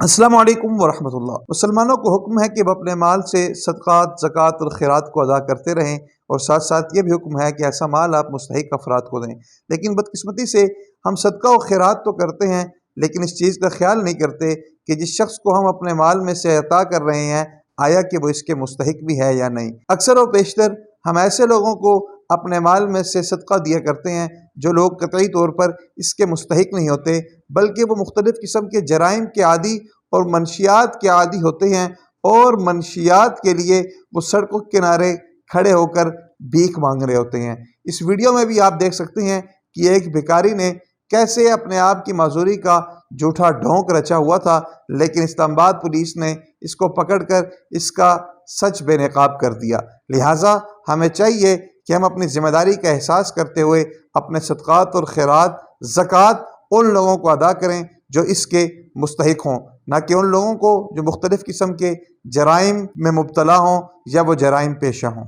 अस्सलामु अलैकुम वरहमतुल्लाह। मुसलमानों को हुक्म है कि वो अपने माल से सदक़ात, ज़कात और खैरात को अदा करते रहें, और साथ साथ ये भी हुक्म है कि ऐसा माल आप मुस्तहिक़ अफराद को दें। लेकिन बदकिस्मती से हम सदका और खैरात तो करते हैं, लेकिन इस चीज़ का ख्याल नहीं करते कि जिस शख्स को हम अपने माल में से अता कर रहे हैं, आया कि वो इसके मुस्तहिक़ भी है या नहीं। अक्सर व बेशतर हम ऐसे लोगों को अपने माल में से सदका दिया करते हैं जो लोग कतई तौर पर इसके मुस्तहिक़ नहीं होते, बल्कि वो मुख्तलिफ़ किस्म के जराइम के आदी और मनशियात के आदी होते हैं, और मनशियात के लिए वो सड़कों के किनारे खड़े होकर भीख मांग रहे होते हैं। इस वीडियो में भी आप देख सकते हैं कि एक भिखारी ने कैसे अपने आप की माजूरी का झूठा ढोंग रचा हुआ था, लेकिन इस्लामाबाद पुलिस ने इसको पकड़कर इसका सच बेनकाब कर दिया। लिहाजा हमें चाहिए कि हम अपनी ज़िम्मेदारी का एहसास करते हुए अपने सदक़ात और खैरात, ज़कात उन लोगों को अदा करें जो इसके मुस्तहिक़ हों, ना कि उन लोगों को जो मुख्तलिफ़ किस्म के जराइम में मुब्तला हों या वो जराइम पेशा हों।